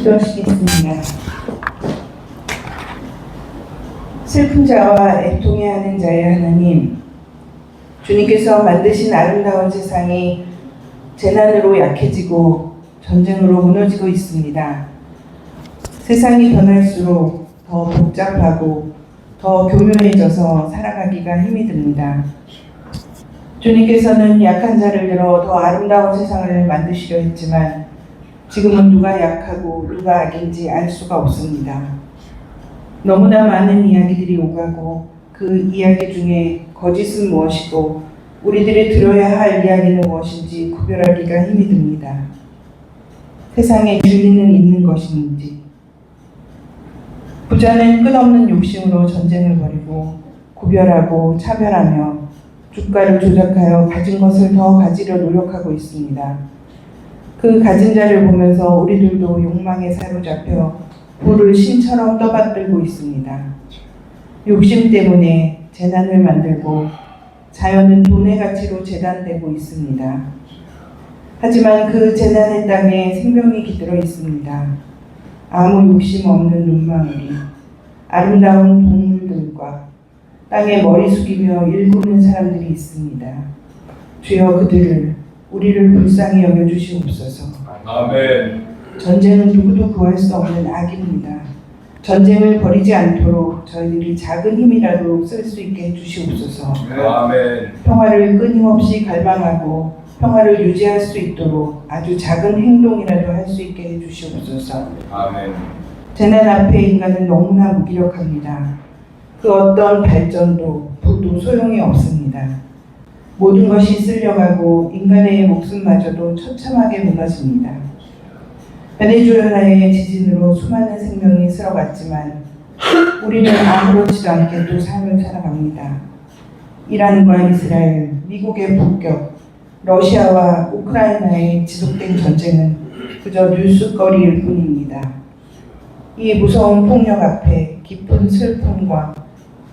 기도하시겠습니다. 슬픈 자와 애통해하는 자의 하나님, 주님께서 만드신 아름다운 세상이 재난으로 약해지고 전쟁으로 무너지고 있습니다. 세상이 변할수록 더 복잡하고 더 교묘해져서 살아가기가 힘이 듭니다. 주님께서는 약한 자를 들어 더 아름다운 세상을 만드시려 했지만 지금은 누가 약하고 누가 악인지 알 수가 없습니다. 너무나 많은 이야기들이 오가고 그 이야기 중에 거짓은 무엇이고 우리들이 들어야 할 이야기는 무엇인지 구별하기가 힘이 듭니다. 세상에 진리는 있는 것인지. 부자는 끝없는 욕심으로 전쟁을 벌이고 구별하고 차별하며 주가를 조작하여 가진 것을 더 가지려 노력하고 있습니다. 그 가진 자를 보면서 우리들도 욕망에 사로잡혀 부를 신처럼 떠받들고 있습니다. 욕심 때문에 재난을 만들고 자연은 돈의 가치로 재단되고 있습니다. 하지만 그 재난의 땅에 생명이 깃들어 있습니다. 아무 욕심 없는 눈망울이 아름다운 동물들과 땅에 머리 숙이며 일구는 사람들이 있습니다. 주여 그들을 우리를 불쌍히 여겨주시옵소서. 아멘. 전쟁은 누구도 구할 수 없는 악입니다. 전쟁을 벌이지 않도록 저희들이 작은 힘이라도 쓸 수 있게 해주시옵소서. 아멘. 평화를 끊임없이 갈망하고 평화를 유지할 수 있도록 아주 작은 행동이라도 할 수 있게 해주시옵소서. 아멘. 재난 앞에 인간은 너무나 무기력합니다. 그 어떤 발전도 부도 소용이 없습니다. 모든 것이 쓸려가고 인간의 목숨마저도 처참하게 무너집니다. 베네수엘라의 지진으로 수많은 생명이 쓸어갔지만 우리는 아무렇지도 않게 또 삶을 살아갑니다. 이란과 이스라엘, 미국의 폭격, 러시아와 우크라이나의 지속된 전쟁은 그저 뉴스거리일 뿐입니다. 이 무서운 폭력 앞에 깊은 슬픔과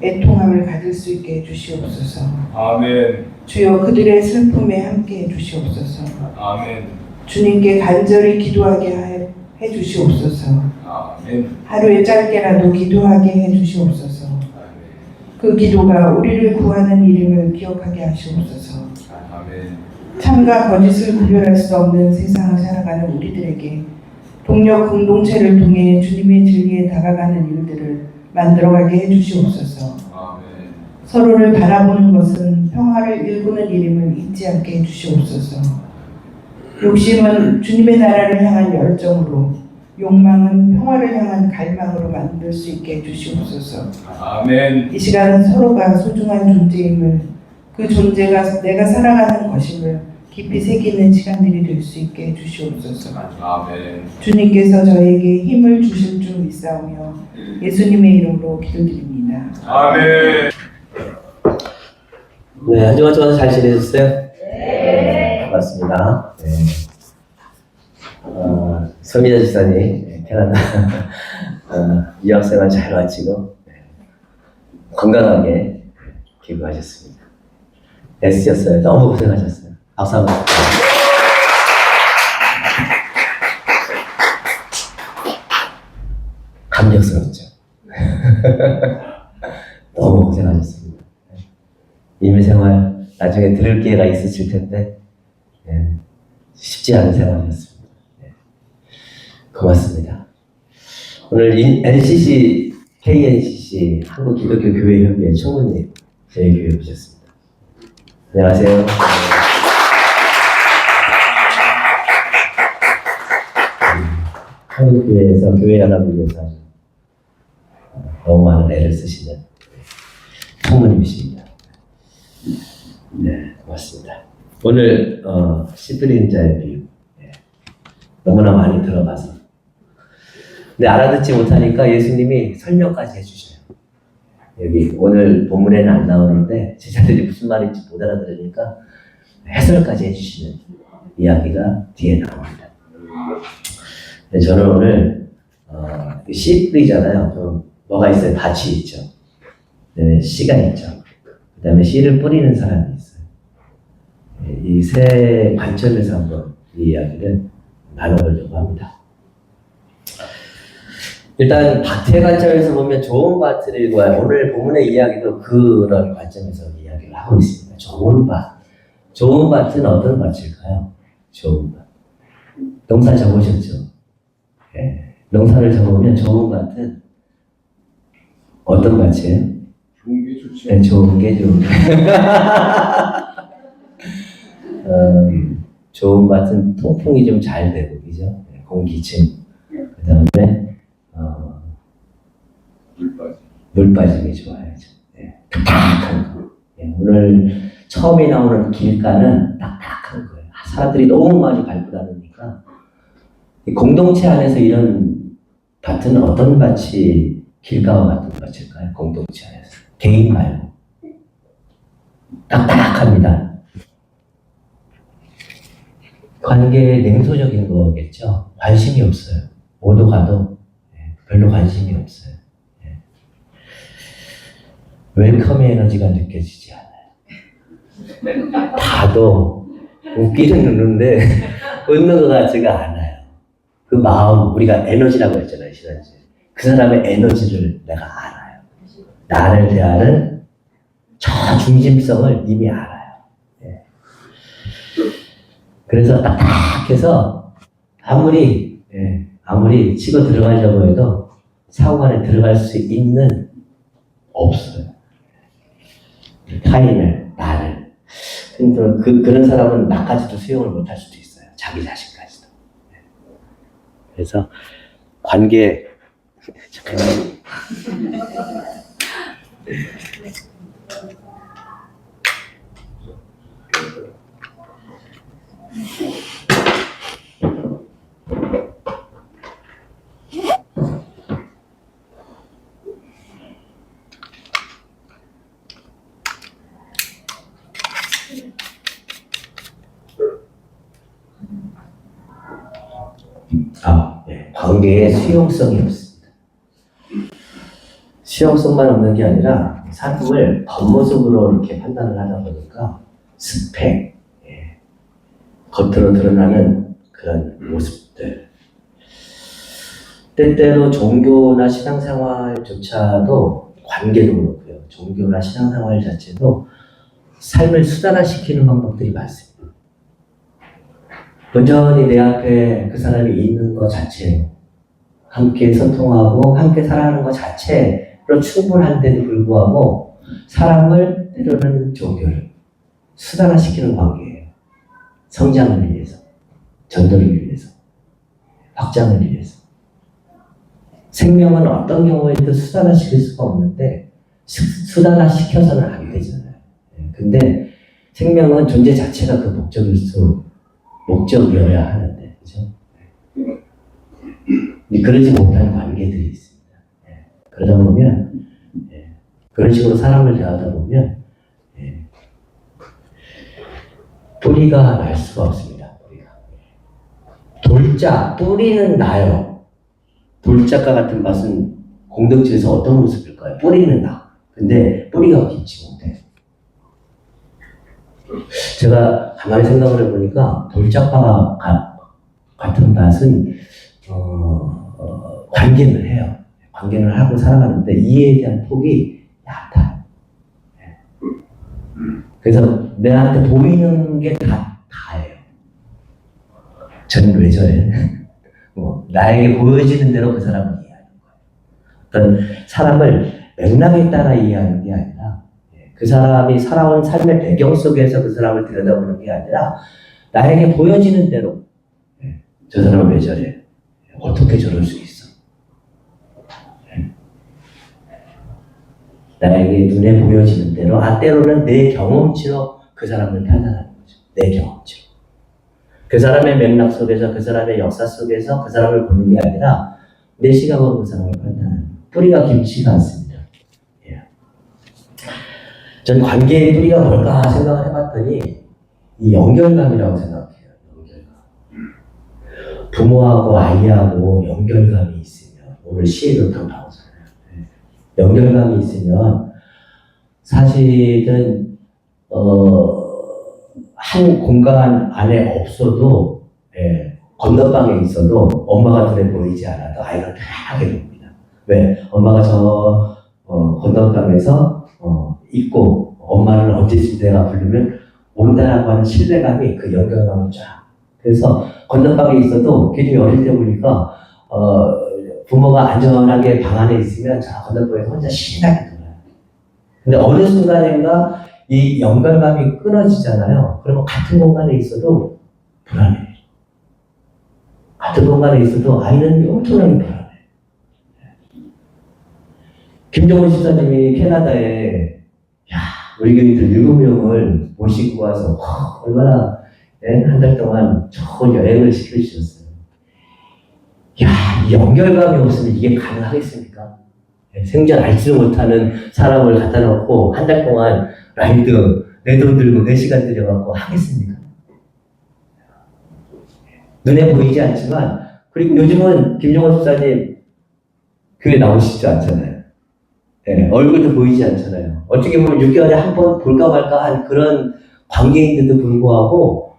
애통함을 가질 수 있게 해주시옵소서. 아멘. 주여 그들의 슬픔에 함께 해주시옵소서. 아멘. 주님께 간절히 기도하게 해주시옵소서. 아멘. 하루에 짧게라도 기도하게 해주시옵소서. 그 기도가 우리를 구하는 이름을 기억하게 하시옵소서. 아멘. 참과 거짓을 구별할 수 없는 세상을 살아가는 우리들에게 동력 공동체를 통해 주님의 진리에 다가가는 일들을 만들어가게 해주시옵소서. 아멘. 서로를 바라보는 것은 평화를 일구는 일임을 잊지 않게 해주시옵소서. 욕심은 주님의 나라를 향한 열정으로, 욕망은 평화를 향한 갈망으로 만들 수 있게 해주시옵소서. 아멘. 이 시간은 서로가 소중한 존재임을, 그 존재가 내가 살아가는 것임을 깊이 새기는 시간들이 될 수 있게 해주시옵소서. 아멘. 주님께서 저에게 힘을 주실 줄 믿사오며 예수님의 이름으로 기도드립니다. 아멘. 네, 한 주간 동안 잘 지내셨어요? 네. 반갑습니다. 네. 설미자 집사님, 캐나다 유학생활 잘 마치고 건강하게 귀국하셨습니다. 애쓰셨어요. 너무 고생하셨어요. 박수 한번 주세요. 감격스럽죠? 너무 고생하셨습니다. 임의생활 나중에 들을 기회가 있으실 텐데 쉽지 않은 생활이었습니다. 고맙습니다. 오늘 NCC, KNCC 한국기독교교회협의회 총무님 저희 교회 오셨습니다. 안녕하세요. 한국교회에서 교회 연합을 위해서 너무 많은 애를 쓰시는 총무님이십니다. 네, 고맙습니다. 오늘 씨 뿌리는 자의 비유 너무나 많이 들어봐서 근데 알아듣지 못하니까 예수님이 설명까지 해주셔요. 여기 오늘 본문에는 안 나오는데 제자들이 무슨 말인지 못 알아들으니까 해설까지 해주시는 이야기가 뒤에 나옵니다. 근데 저는 오늘 씨 뿌리잖아요. 그럼 뭐가 있어요? 밭이 있죠. 그다음에 씨가 있죠. 그다음에 씨를 뿌리는 사람이 있어요. 이 세 관점에서 한번 이 이야기를 나눠보려고 합니다. 일단 밭의 관점에서 보면 좋은 밭을 읽어야 오늘 본문의 이야기도 그런 관점에서 이야기를 하고 있습니다. 좋은 밭. 좋은 밭은 어떤 밭일까요? 좋은 밭. 농사 적으셨죠? 예. 농사를 적으면 좋은 밭은 어떤 밭이에요? 좋은 게 좋지. 네, 좋은 게 좋은 게. 좋은 밭은 통풍이 좀 잘 되고, 그죠? 공기층. 그 다음에, 물 빠짐이 좋아야죠. 예, 딱딱한 거. 예, 오늘 처음에 나오는 길가는 딱딱한 거예요. 사람들이 너무 많이 밟고 다니니까. 이 공동체 안에서 이런 밭은 어떤 밭이 길가와 같은 밭일까요? 공동체 안에서. 개인 말고. 딱딱합니다. 관계에 냉소적인 거겠죠. 관심이 없어요. 오도 가도 별로 관심이 없어요. 웰컴 에너지가 느껴지지 않아요. 다도 웃기는 웃는데 웃는 것 같지가 않아요. 그 마음, 우리가 에너지라고 했잖아요, 지난주에. 그 사람의 에너지를 내가 알아요. 나를 대하는 저 중심성을 이미 알아요. 그래서 딱딱해서 아무리 치고 들어가려고 해도 사고 안에 들어갈 수 있는 없어요. 타인을, 나를. 그런 사람은 나까지도 수용을 못할 수도 있어요. 자기 자신까지도. 그래서 관계 관계에 수용성이 없습니다. 수용성만 없는 게 아니라 사람을 겉모습으로 이렇게 판단을 하다 보니까 스펙, 겉으로 드러나는 그런 모습들. 때때로 종교나 신앙생활조차도 관계도 그렇고요. 종교나 신앙생활 자체도 삶을 수단화시키는 방법들이 많습니다. 온전히 내 앞에 그 사람이 있는 것 자체로 함께 소통하고 함께 살아가는 것 자체로 충분한데도 불구하고 사람을 때로는 종교를 수단화시키는 관계예요. 성장을 위해서, 전도를 위해서, 확장을 위해서. 생명은 어떤 경우에도 수단화시킬 수가 없는데 수단화시켜서는 안 되잖아요. 근데 생명은 존재 자체가 그 목적이어야 하는데, 그죠? 그러지 못한 관계들이 있습니다. 그러다 보면, 그런 식으로 사람을 대하다 보면, 뿌리가 날 수가 없습니다. 뿌리가. 뿌리는 나요. 돌짝과 같은 밭은 공동체에서 어떤 모습일까요? 뿌리는 나. 근데 뿌리가 깊지 못해. 제가 가만히 생각을 해보니까 돌짝과 같은 밭은 관계를 해요. 관계를 하고 살아가는데 이해에 대한 폭이 얕아요. 그래서 내한테 보이는 게 다예요. 저는 왜 저래? 나에게 보여지는 대로 그 사람을 이해하는 거예요. 어떤 사람을 맥락에 따라 이해하는 게 아니라 그 사람이 살아온 삶의 배경 속에서 그 사람을 들여다보는 게 아니라 나에게 보여지는 대로 저 사람은 왜 저래? 어떻게 저럴 수 있어? 나에게 눈에 보여지는 대로, 때로는 내 경험치로 그 사람을 판단하는 거죠. 내 경험치로. 그 사람의 맥락 속에서, 그 사람의 역사 속에서 그 사람을 보는 게 아니라 내 시각으로 그 사람을 판단하는 뿌리가 깊지가 않습니다. 전 관계의 뿌리가 뭘까 생각을 해봤더니 이 연결감이라고 생각해요. 연결감. 부모하고 아이하고 연결감이 있으면, 오늘 시에도 더 나오잖아요. 연결감이 있으면 사실은 한 공간 안에 없어도 건너방에 있어도 엄마가 눈에 보이지 않아도 아이가 편하게 봅니다. 왜? 엄마가 저 건너편에서 있고 엄마는 언제쯤 내가 부르면 온다라고 하는 신뢰감이 그 연결감을 쫙. 그래서 건너방에 있어도 기준이 어릴 때 보니까 부모가 안전하게 방 안에 있으면 저 건너방에서 혼자 신나게 놀아요. 근데 어느 순간인가 이 연결감이 끊어지잖아요. 그러면 같은 공간에 있어도 불안해. 같은 공간에 있어도 아이는 엄청나게 불안해. 김정은 집사님이 캐나다에 우리 교인들 7명을 모시고 와서 얼마나 한 달 동안 좋은 여행을 시켜주셨어요. 이 연결감이 없으면 이게 가능하겠습니까? 생전 알지도 못하는 사람을 갖다 놓고 한 달 동안 라이드 내 돈 들고 4시간 들여갖고 하겠습니까? 눈에 보이지 않지만, 그리고 요즘은 김정은 집사님 교회 나오시지 않잖아요. 네, 얼굴도 보이지 않잖아요. 어떻게 보면 6개월에 한 번 볼까 말까 한 그런 관계인데도 불구하고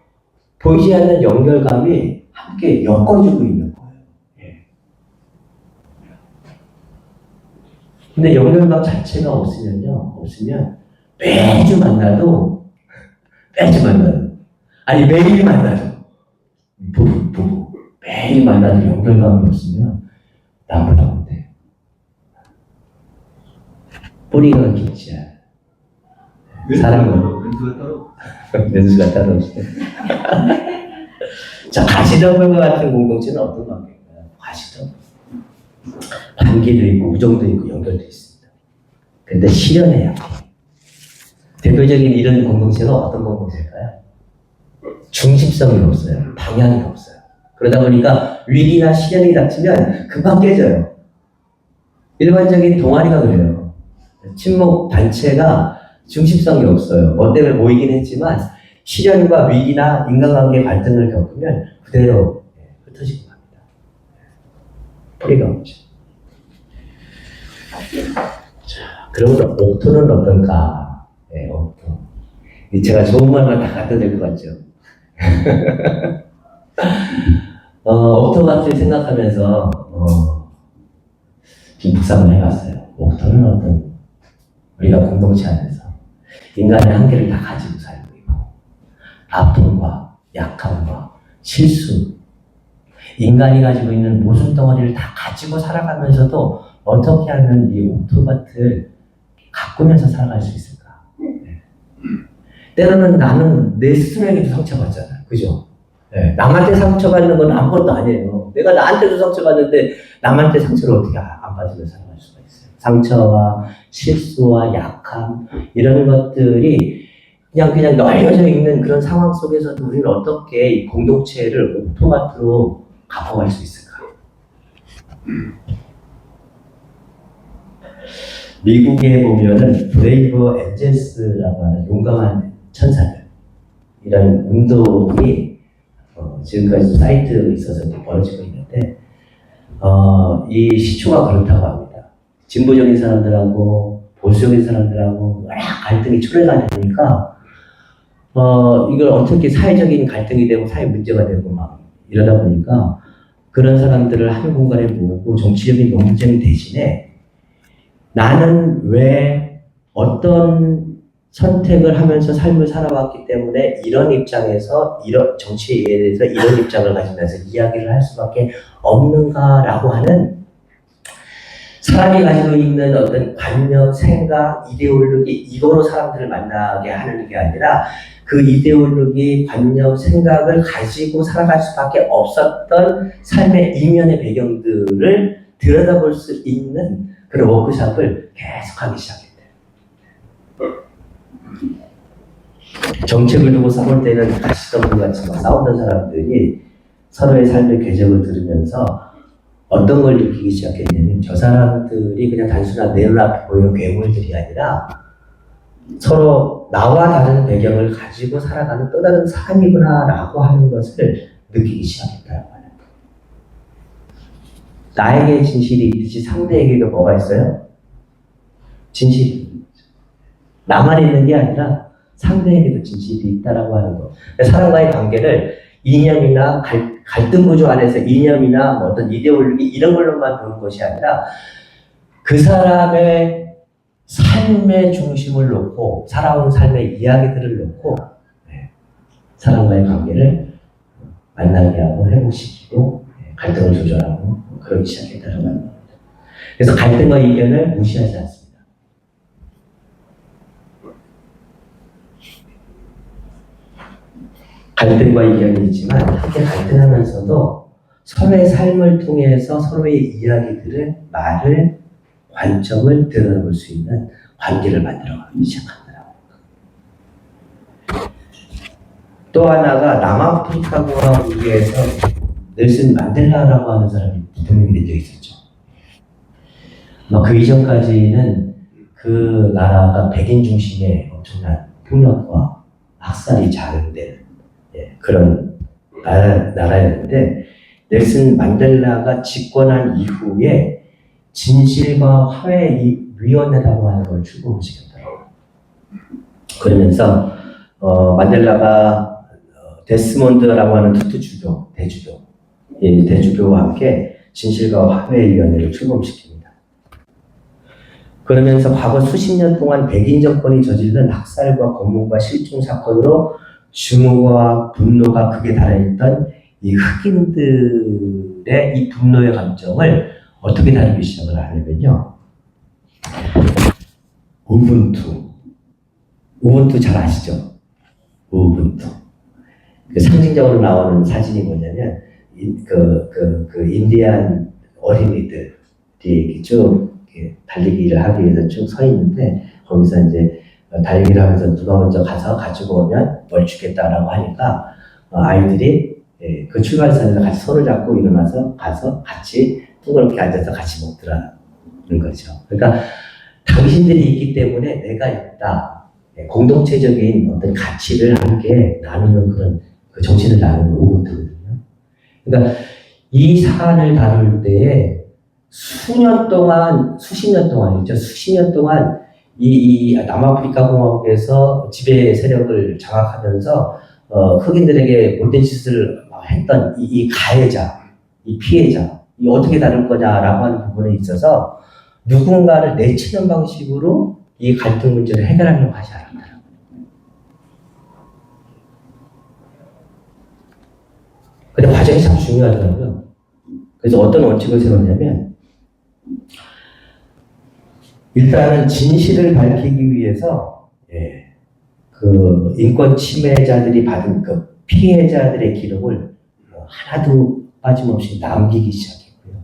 보이지 않는 연결감이 함께 엮어주고 있는 거예요. 예. 근데 연결감 자체가 없으면 매주 만나도 아니 매일 만나도 부부 매일 만나도 연결감이 없으면 나보다 못해. 뿌리가 깊지 않아. 사랑은 왼수가 따로 없어. 자, 가시덤불과 같은 공동체는 어떤 관계인가요? 가시덤불. 관계도 있고 우정도 있고 연결도 있습니다. 근데 실현에 약해. 대표적인 이런 공동체가 어떤 공동체일까요? 중심성이 없어요. 방향이 없어요. 그러다 보니까 위기나 시련이 닥치면 금방 깨져요. 일반적인 동아리가 그래요. 친목 단체가 중심성이 없어요. 뭐 때문에 모이긴 했지만 시련과 위기나 인간관계 갈등을 겪으면 그대로 흩어지고 갑니다. 뿌리가 없죠. 자, 그러면 옥토는 어떨까? 네, 옥토. 제가 좋은 말만 다 갖다 댈 것 같죠? 옥토 같이 생각하면서 좀 묵상을 해봤어요. 옥토는 어떤 우리가 공동체 안에서 인간의 한계를 다 가지고 살고 있고 아픔과 약함과 실수 인간이 가지고 있는 모순 덩어리를 다 가지고 살아가면서도 어떻게 하면 이 옥토밭을 가꾸면서 살아갈 수 있을까? 네. 때로는 나는 내 스스로에게도 상처받잖아요. 그죠? 네. 남한테 상처받는 건 아무것도 아니에요. 내가 나한테도 상처받는데 남한테 상처를 어떻게 안 받으며 살아갈 수가 있어요. 상처와 실수와 약함 이런 것들이 그냥 널려져 있는 그런 상황 속에서도 우리는 어떻게 이 공동체를 옥토밭으로 가꿔갈 수 있을까? 미국에 보면은 브레이브 엔젤스라고 하는 용감한 천사들이라는 운동이 지금까지 사이트에 있어서 벌어지고 있는데 이 시초가 그렇다고 합니다. 진보적인 사람들하고 보수적인 사람들하고 워낙 갈등이 초래가 되니까 이걸 어떻게 사회적인 갈등이 되고 사회 문제가 되고 막 이러다 보니까 그런 사람들을 한 공간에 모으고 정치적인 논쟁 대신에 나는 왜 어떤 선택을 하면서 삶을 살아왔기 때문에 이런 입장에서 이런 정치에 대해서 이런 입장을 가지면서 이야기를 할 수밖에 없는가라고 하는 사람이 가지고 있는 어떤 관념, 생각, 이데올로기 이거로 사람들을 만나게 하는 게 아니라 그 이데올로기, 관념, 생각을 가지고 살아갈 수밖에 없었던 삶의 이면의 배경들을 들여다볼 수 있는 그런 워크숍을 계속하기 시작했대요. 정책을 두고 싸울 때는 가시덤불 같이 막 싸우던 사람들이 서로의 삶의 궤적을 들으면서 어떤 걸 느끼기 시작했냐면 저 사람들이 그냥 단순한 내 눈앞에 보이는 괴물들이 아니라 서로 나와 다른 배경을 가지고 살아가는 또 다른 사람이구나 라고 하는 것을 느끼기 시작했다고 해요. 나에게 진실이 있듯이 상대에게도 뭐가 있어요? 진실이. 나만 있는 게 아니라 상대에게도 진실이 있다라고 하는 거. 사람과의 관계를 이념이나 갈등 구조 안에서 이념이나 뭐 어떤 이데올로기 이런 걸로만 보는 것이 아니라 그 사람의 삶의 중심을 놓고 살아온 삶의 이야기들을 놓고 사람과의 관계를 만나게 하고 회복시키고 갈등을 조절하고 그러기 시작했다는 말입니다. 그래서 갈등과 이견을 무시하지 않습니다. 갈등과 이견이 있지만 함께 갈등하면서도 서로의 삶을 통해서 서로의 이야기들을, 말을, 관점을 드러내볼 수 있는 관계를 만들어가기 시작합니다. 또 하나가 남아프리카 공화국에서 넬슨 만델라라고 하는 사람이 대통령이 된 적이 있었죠. 그 이전까지는 그 나라가 백인 중심의 엄청난 폭력과 학살이 자행된 그런 나라였는데, 넬슨 만델라가 집권한 이후에 진실과 화해위원회라고 하는 걸 출범시켰더라고요. 그러면서 만델라가 데스몬드라고 하는 투투 주교, 대주교와 함께 진실과 화해위원회를 출범시킵니다. 그러면서 과거 수십 년 동안 백인 정권이 저지른 학살과 검문과 실종 사건으로 증오와 분노가 극에 달해있던 이 흑인들의 이 분노의 감정을 어떻게 다루기 시작을 하냐면요. 우분투 잘 아시죠? 우분투. 그 상징적으로 나오는 사진이 뭐냐면, 인디안 어린이들이 쭉 달리기를 하기 위해서 쭉 서 있는데, 거기서 이제 달리기를 하면서 누가 먼저 가서 가지고 오면 뭘 주겠다라고 하니까 아이들이 그 출발선에서 같이 손을 잡고 일어나서 가서 같이 둥그렇게 앉아서 같이 먹더라는 거죠. 그러니까 당신들이 있기 때문에 내가 있다. 공동체적인 어떤 가치를 함께 나누는 그런 그 정신을 나누는 우분투거든요. 그러니까 이 사안을 다룰 때에 수십 년 동안 이 남아프리카 공화국에서 지배 세력을 장악하면서 흑인들에게 못된 짓을 했던 이 가해자, 이 피해자, 이 어떻게 다룰 거냐라고 하는 부분에 있어서 누군가를 내치는 방식으로 이 갈등 문제를 해결하려고 하지 않았다는 거예요. 근데 과정이 참 중요하더라고요. 그래서 어떤 원칙을 세웠냐면, 일단은 진실을 밝히기 위해서 그 인권 침해자들이 받은 그 피해자들의 기록을 하나도 빠짐없이 남기기 시작했고요.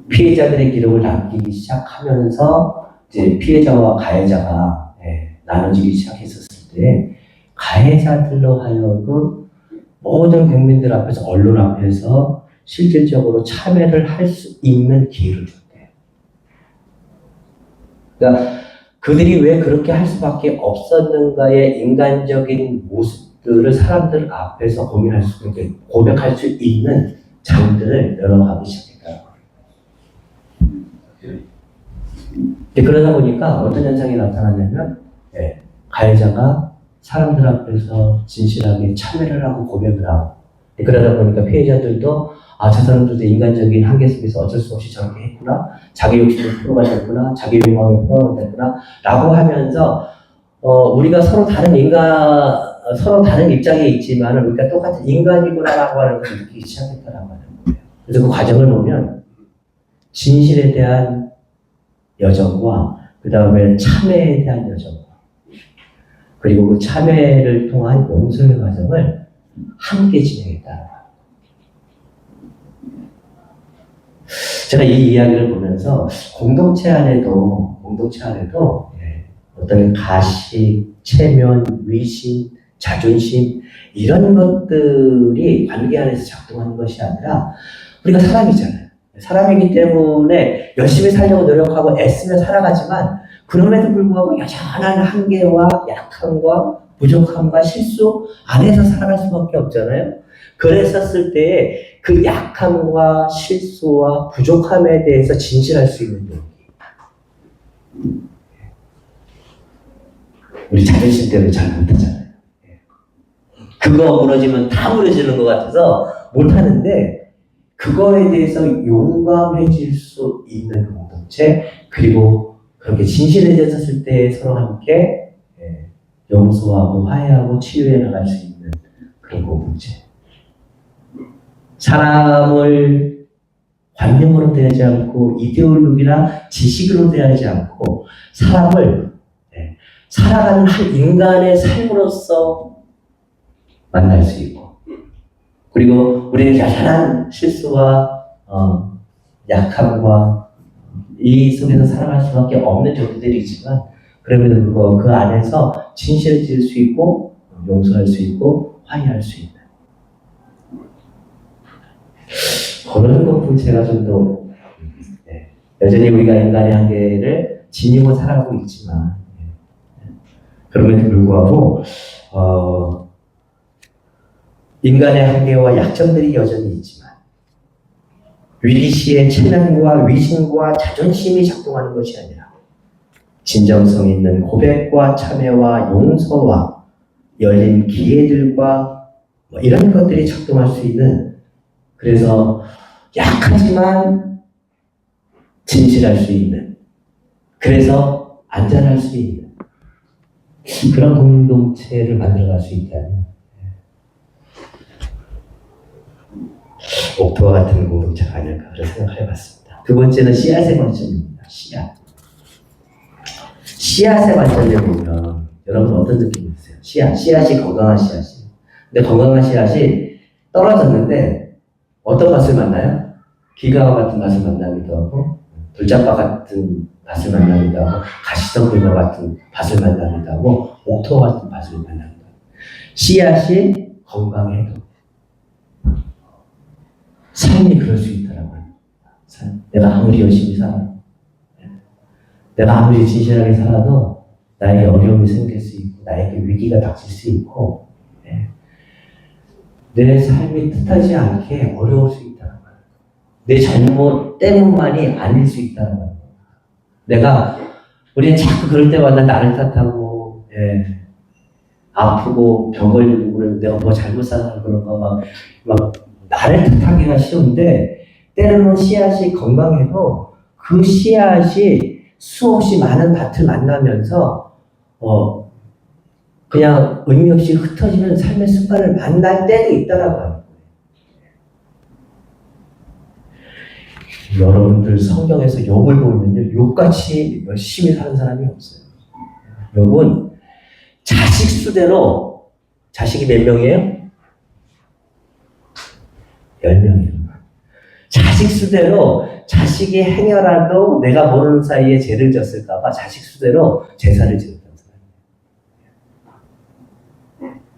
피해자들의 기록을 남기기 시작하면서 이제 피해자와 가해자가 나눠지기 시작했었을 때, 가해자들로 하여금 모든 국민들 앞에서, 언론 앞에서 실질적으로 참여를 할 수 있는 기회를 줬대요. 그러니까 그들이 왜 그렇게 할 수밖에 없었는가의 인간적인 모습들을 사람들 앞에서 고백할 수 있는 장들을 열어가기 시작했다. 그러다 보니까 어떤 현상이 나타나냐면, 가해자가 사람들 앞에서 진실하게 참여를 하고 고백을 하고, 그러다 보니까 피해자들도 저 사람들도 인간적인 한계 속에서 어쩔 수 없이 저렇게 했구나, 자기 욕심을 풀어가셨구나, 자기 욕망을 풀어가셨구나 라고 하면서 우리가 서로 다른 입장에 있지만 우리가 똑같은 인간이구나라고 하는 걸 느끼기 시작했다라고 하는 거예요. 그래서 그 과정을 보면 진실에 대한 여정과 그 다음에 참회에 대한 여정과 그리고 그 참회를 통한 용서의 과정을 함께 진행했다. 제가 이 이야기를 보면서 공동체 안에도 어떤 가식, 체면, 위신, 자존심 이런 것들이 관계 안에서 작동하는 것이 아니라 우리가 사람이잖아요. 사람이기 때문에 열심히 살려고 노력하고 애쓰며 살아가지만 그럼에도 불구하고 여전한 한계와 약함과 부족함과 실수 안에서 살아갈 수밖에 없잖아요. 그랬었을 때에 그 약함과 실수와 부족함에 대해서 진실할 수 있는 용기. 우리 자존심 때문에 잘 못하잖아요. 그거 무너지면 다 무너지는 것 같아서 못하는데 그거에 대해서 용감해질 수 있는 공동체. 공동체, 그리고 그렇게 진실해졌을 때 서로 함께 용서하고 화해하고 치유해 나갈 수 있는 그런 공동체. 사람을 관념으로 대하지 않고 이데올로기나 지식으로 대하지 않고 사람을 살아가는 한 인간의 삶으로서 만날 수 있고, 그리고 우리는 여전한 실수와 약함과 이 속에서 살아갈 수밖에 없는 존재들이지만, 그럼에도 불구하고 그 안에서 진실해질 수 있고 용서할 수 있고 화해할 수 있는 그런 공동체가 좀 더 여전히 우리가 인간의 한계를 지니고 살아가고 있지만, 그럼에도 불구하고 인간의 한계와 약점들이 여전히 있지만 위기 시에 체면과 위신과 자존심이 작동하는 것이 아니라 진정성 있는 고백과 참회와 용서와 열린 기회들과 이런 것들이 작동할 수 있는, 그래서 약하지만 진실할 수 있는, 그래서 안전할 수 있는 그런 공동체를 만들어갈 수 있다면 옥토와 같은 공동체가 아닐까 그런 생각을 해봤습니다. 두 번째는 씨앗의 관점입니다. 씨앗의 관점에 보면 여러분 어떤 느낌이 드세요? 씨앗이 건강한 씨앗이. 근데 건강한 씨앗이 떨어졌는데 어떤 밭을 만나요? 기가와 같은 밭을 만나기도 하고, 돌짝밭 같은 밭을 만나기도 하고, 가시덤불과 같은 밭을 만나기도 하고, 옥토와 같은 밭을 만나기도 하고. 씨앗이 건강해도 삶이 그럴 수 있다라고 합니다. 내가 아무리 열심히 살아, 내가 아무리 진실하게 살아도 나에게 어려움이 생길 수 있고, 나에게 위기가 닥칠 수 있고, 내 삶이 뜻하지 않게 어려울 수 있다는 거예요. 내 잘못 때문만이 아닐 수 있다는 거예요. 우리는 자꾸 그럴 때마다 나를 탓하고, 아프고 병 걸리고 그러면 내가 뭐 잘못 살아서 그런가 막 나를 탓하기가 쉬운데, 때로는 씨앗이 건강해도 그 씨앗이 수없이 많은 밭을 만나면서 그냥 의미 없이 흩어지는 삶의 습관을 만날 때도 있다라고 하는 거예요. 여러분들 성경에서 욥을 보면요, 욥같이 열심히 사는 사람이 없어요. 욥은 자식 수대로, 자식이 몇 명이에요? 10명이에요. 자식 수대로 자식이 행여라도 내가 모르는 사이에 죄를 졌을까봐 자식 수대로 제사를 지었던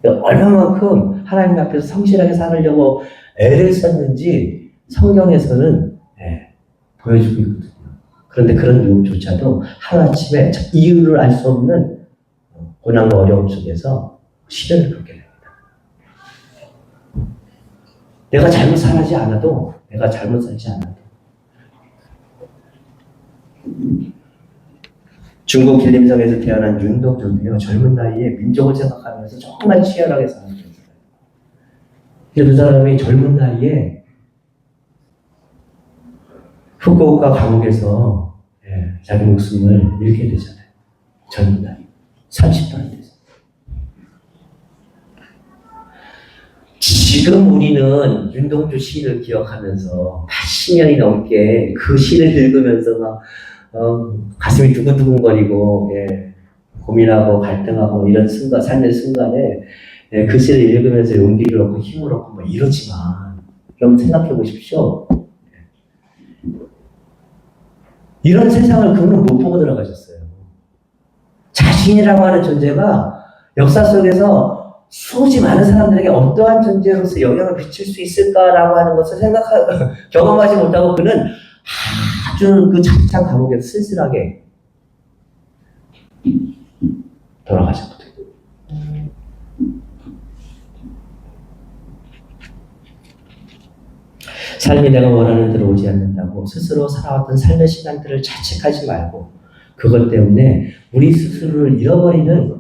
사람이에요. 얼마만큼 하나님 앞에서 성실하게 살으려고 애를 썼는지 성경에서는 보여주고 있거든요. 그런데 그런 욥조차도 하루아침에 이유를 알 수 없는 고난과 어려움 속에서 시련을 겪게 됩니다. 내가 잘못 살지 않아도 중국 길림성에서 태어난 윤덕주도요, 젊은 나이에 민족을 생각하면서 정말 치열하게 사는 거예요. 근데 그 사람이 젊은 나이에 후쿠오카 감옥에서 자기 목숨을 잃게 되잖아요. 젊은 나이 30대나 돼서. 지금 우리는 윤동주 시를 기억하면서 80년이 넘게 그 시를 읽으면서 막 가슴이 두근두근거리고 고민하고 갈등하고 이런 순간, 삶의 순간에 그 시를 읽으면서 용기를 얻고 힘을 얻고 뭐 이러지만, 여러분 생각해 보십시오. 이런 세상을 그분은 못 보고 들어가셨어요. 자신이라고 하는 존재가 역사 속에서 수없이 많은 사람들에게 어떠한 존재로서 영향을 미칠 수 있을까라고 하는 것을 경험하지 못하고 그는 아주 그 차창 감옥에서 쓸쓸하게 돌아가셨거든요. 삶이 내가 원하는 대로 오지 않는다고 스스로 살아왔던 삶의 시간들을 자책하지 말고, 그것 때문에 우리 스스로를 잃어버리는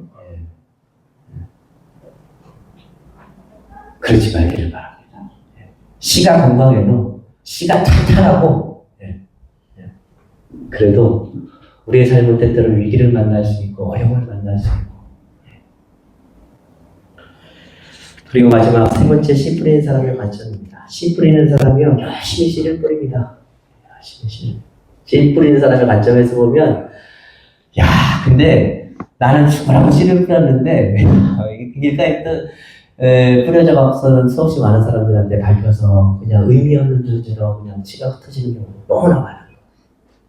그러지 말기를 바랍니다. 씨가 건강해도, 씨가 탄탄하고 그래도 우리의 삶은 때때로 위기를 만날 수 있고 어려움을 만날 수 있고. 그리고 마지막 세 번째, 씨 뿌리는 사람의 관점입니다. 씨 뿌리는 사람이요 열심히 씨를 뿌립니다. 열심히 씨 뿌리는 사람의 관점에서 보면, 야 근데 나는 죽으라고 씨를 뿌렸는데 길가에 뿌려져 갖고서는 수없이 많은 사람들한테 밟혀서 그냥 의미 없는 존재로 그냥 씨가 흩어지는 경우가 너무나 많아요.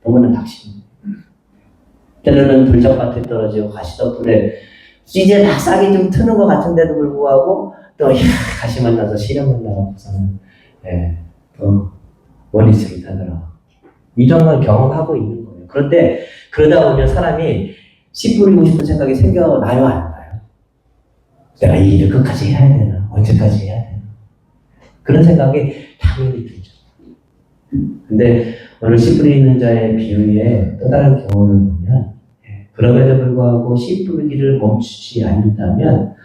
너무나 닥치는. 때로는 불적밭에 떨어지고 가시덤불에 이제 막 싹이 좀 트는 것 같은데도 불구하고 또 가시 만나서 시련 만나고서는 또 원리스를 타더라. 이런 걸 경험하고 있는 거예요. 그런데 그러다 보면 사람이 씨 뿌리고 싶은 생각이 생겨나요, 안 나요? 내가 이 일을 끝까지 해야 되나? 언제까지 해야 되나? 그런 생각이 당연히 들죠. 근데 오늘 씨 뿌리는 자의 비유에 또 다른 경험을 보면, 그럼에도 불구하고 씨 뿌리기를 멈추지 않는다면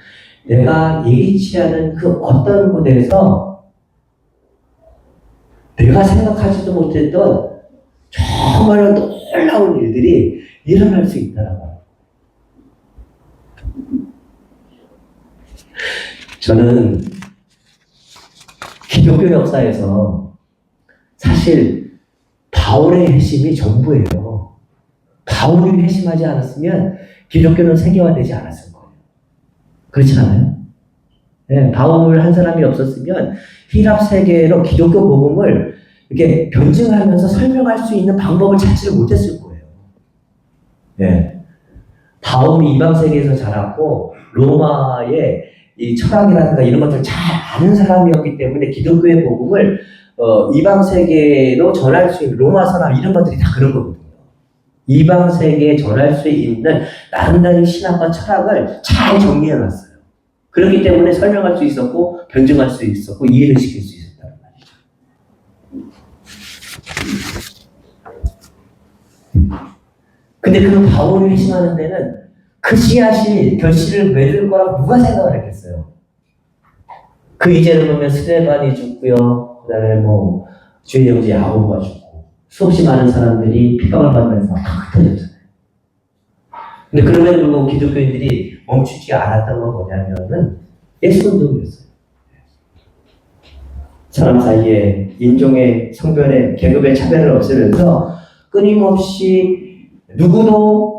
내가 예기치 않은 그 어떤 곳에서 내가 생각하지도 못했던 정말로 놀라운 일들이 일어날 수 있다라고. 저는 기독교 역사에서 사실 바울의 회심이 전부예요. 바울이 회심하지 않았으면 기독교는 세계화되지 않았을 거예요. 그렇지 않아요? 네, 바울 한 사람이 없었으면 히랍 세계로 기독교 복음을 이렇게 변증하면서 설명할 수 있는 방법을 찾지를 못했을 거예요. 네. 바울이 이방 세계에서 자랐고 로마의 이 철학이라든가 이런 것들을 잘 아는 사람이었기 때문에 기독교의 복음을 이방 세계로 전할 수 있는 로마 사람 이런 것들이 다 그런 거거든요. 이방 세계에 전할 수 있는 나름대로 신학과 철학을 잘 정리해놨어요. 그렇기 때문에 설명할 수 있었고 변증할 수 있었고 이해를 시킬 수 있었다는 말이죠. 근데 그 바울이 회심하는 데는 그 씨앗이 결실을 맺을 거라고 누가 생각을 했겠어요? 그 이제를 보면 스데반이 죽고요. 그 다음에 주의 형제 야고보가 죽고 수없이 많은 사람들이 핍박을 받으면서 다 흩어졌잖아요. 근데 그럼에도 불구하고 기독교인들이 멈추지 않았던 건 뭐냐면은 예수운동이었어요. 사람 사이에 인종의 성별의 계급의 차별을 없애면서 끊임없이 누구도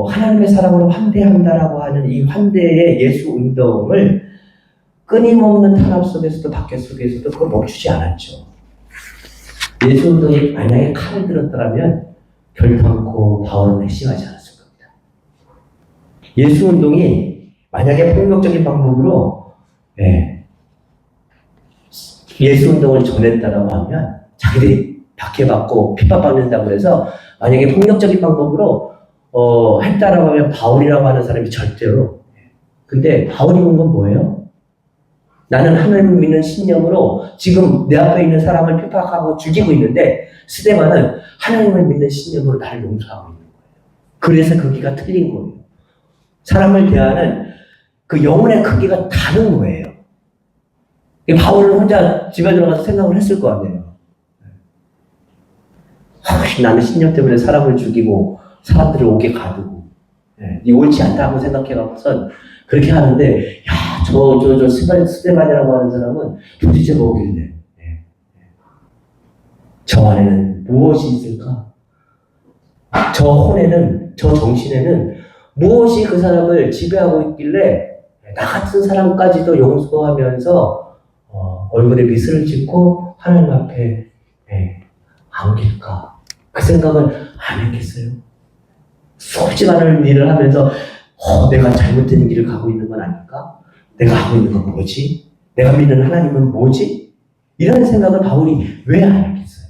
하나님의 사랑으로 환대한다라고 하는 이 환대의 예수 운동을 끊임없는 탄압 속에서도 박해 속에서도 그걸 멈추지 않았죠. 예수 운동이 만약에 칼을 들었더라면 결탄코 바울은 회심하지 않았을 겁니다. 예수 운동이 만약에 폭력적인 방법으로 예수 운동을 전했다라고 하면 자기들이 박해받고 핍박받는다고 해서 만약에 폭력적인 방법으로 했다라고 하면 바울이라고 하는 사람이 절대로. 근데 바울이 본 건 뭐예요? 나는 하나님을 믿는 신념으로 지금 내 앞에 있는 사람을 핍박하고 죽이고 있는데 스데반은 하나님을 믿는 신념으로 나를 용서하고 있는 거예요. 그래서 거기가 틀린 거예요. 사람을 대하는 그 영혼의 크기가 다른 거예요. 바울은 혼자 집에 들어가서 생각을 했을 거 아니에요. 나는 신념 때문에 사람을 죽이고 사람들을 옥에 가두고 이 옳지 않다고 생각해갖고선 그렇게 하는데 저 스데반이라고 하는 사람은 도대체 뭐길래 저 안에는 무엇이 있을까? 저 혼에는 저 정신에는 무엇이 그 사람을 지배하고 있길래 나 같은 사람까지도 용서하면서 얼굴에 미소를 짓고 하나님 앞에 안길까? 그 생각을 안 했겠어요? 수없이 많은 일을 하면서 내가 잘못된 길을 가고 있는 건 아닐까? 내가 하고 있는 건 뭐지? 내가 믿는 하나님은 뭐지? 이런 생각을 바울이 왜 안 했겠어요?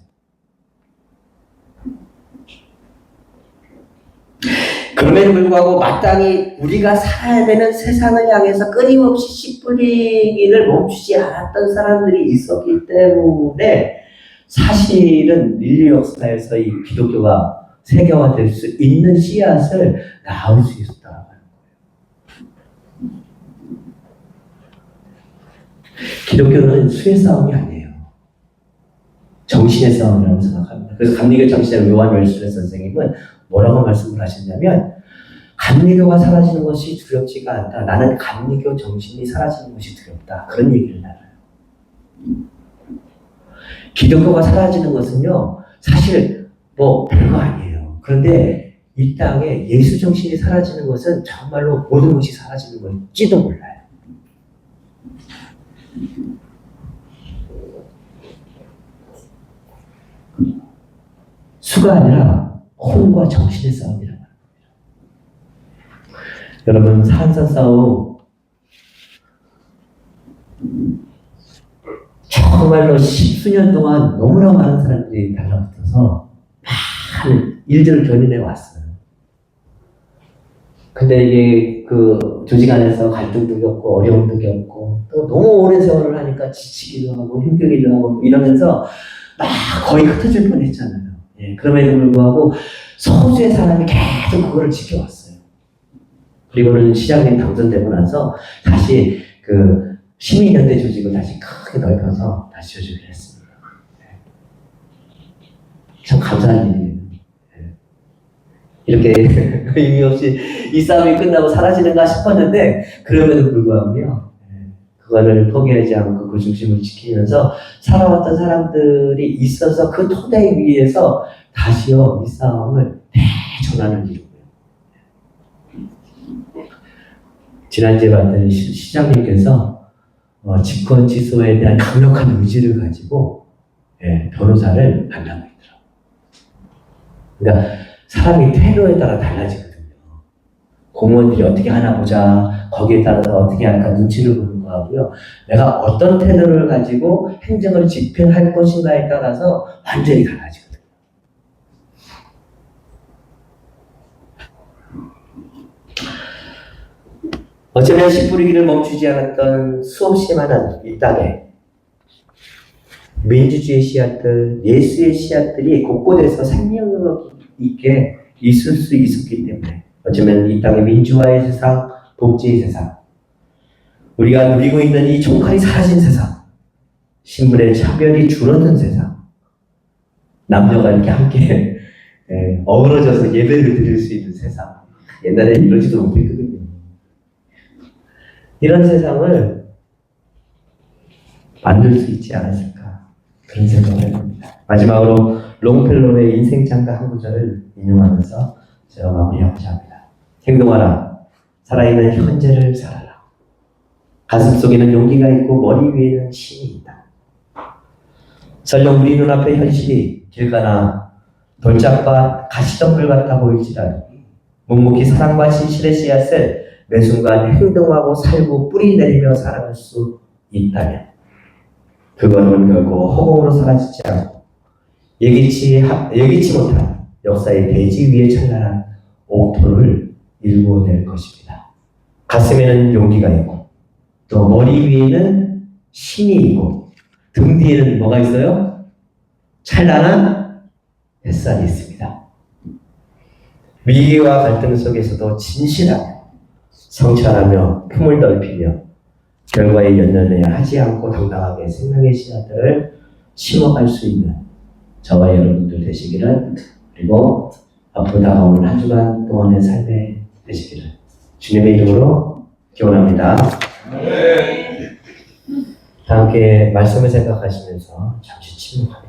그럼에도 불구하고 마땅히 우리가 살아야 되는 세상을 향해서 끊임없이 씨 뿌리기를 멈추지 않았던 사람들이 있었기 때문에 사실은 인류 역사에서 이 기독교가 세계화될 수 있는 씨앗을 낳을 수 있었다고 하는 거예요. 기독교는 수의 싸움이 아니에요. 정신의 싸움이라고 생각합니다. 그래서 감리교 정신의 요한 웰슬리 선생님은 뭐라고 말씀을 하셨냐면 감리교가 사라지는 것이 두렵지가 않다. 나는 감리교 정신이 사라지는 것이 두렵다. 그런 얘기를 나눠요. 기독교가 사라지는 것은요, 사실 뭐 별거 아니에요. 그런데 이 땅에 예수 정신이 사라지는 것은 정말로 모든 것이 사라지는 건지도 몰라요. 수가 아니라 혼과 정신의 싸움이라고 합니다. 여러분, 산산 싸움 정말로 십수년 동안 너무나 많은 사람들이 달라붙어서 많은 일들을 견인해 왔어요. 근데 이게 그 조직 안에서 갈등도 겪고 어려움도 겪고 또 너무 오랜 세월을 하니까 지치기도 하고 힘들기도 하고 이러면서 막 거의 흩어질 뻔했잖아요. 예, 그럼에도 불구하고 소수의 사람이 계속 그거를 지켜왔어요. 그리고는 시장님 당선되고 나서 다시 그 시민연대 조직을 다시 크게 넓혀서 다시 조직을 했습니다. 예. 참 감사한 일이에요. 예. 이렇게 의미 없이 이 싸움이 끝나고 사라지는가 싶었는데 그럼에도 불구하고요. 예. 그거를 포기하지 않고 그 중심을 지키면서 살아왔던 사람들이 있어서 그 토대 위에서 다시요 이 싸움을 대전하는 일이고요. 지난주에 봤더니 시장님께서 직권 취소에 대한 강력한 의지를 가지고 변호사를 만나고 있더라고요. 그러니까 사람이 태도에 따라 달라지거든요. 공무원들이 어떻게 하나 보자, 거기에 따라서 어떻게 할까 눈치를 보는 거하고요. 내가 어떤 태도를 가지고 행정을 집행할 것인가에 따라서 완전히 달라지거든요. 어쩌면 씨 뿌리기를 멈추지 않았던 수없이 많은 이 땅에 민주주의 씨앗들, 예수의 씨앗들이 곳곳에서 생명력 있게 있을 수 있었기 때문에 어쩌면 이 땅의 민주화의 세상, 복지의 세상, 우리가 누리고 있는 이 총칼이 사라진 세상, 신분의 차별이 줄어든 세상, 남녀가 이렇게 함께 어우러져서 예배를 드릴 수 있는 세상, 옛날에는 이러지도 못했거든요. 이런 세상을 만들 수 있지 않았을까 그런 생각을 해봅니다. 마지막으로 롱펠로의 인생장가 한 구절을 인용하면서 제가 마무리하고자 합니다. 행동하라. 살아있는 현재를 살아라. 가슴속에는 용기가 있고 머리 위에는 신이 있다. 설령 우리 눈앞의 현실이 길 가나 돌짝밭 가시덤불 같아 보일지라도 묵묵히 사랑과 진실의 씨앗을 매 순간 행동하고 살고 뿌리 내리며 살아갈 수 있다면 그것은 결코 허공으로 사라지지 않고 예기치 못한 역사의 대지 위에 찬란한 옥토를 일궈낼 것입니다. 가슴에는 용기가 있고 또 머리 위에는 신이 있고 등 뒤에는 뭐가 있어요? 찬란한 햇살이 있습니다. 위기와 갈등 속에서도 진실하며 성찰하며 품을 넓히며 결과에 연연해 하지 않고 당당하게 생명의 씨앗을 심어갈 수 있는 저와 여러분들 되시기를, 그리고 앞으로 다가오는 한 주간 동안의 삶에 되시기를 주님의 이름으로 기원합니다. 다 함께 말씀을 생각하시면서 잠시 침묵합니다.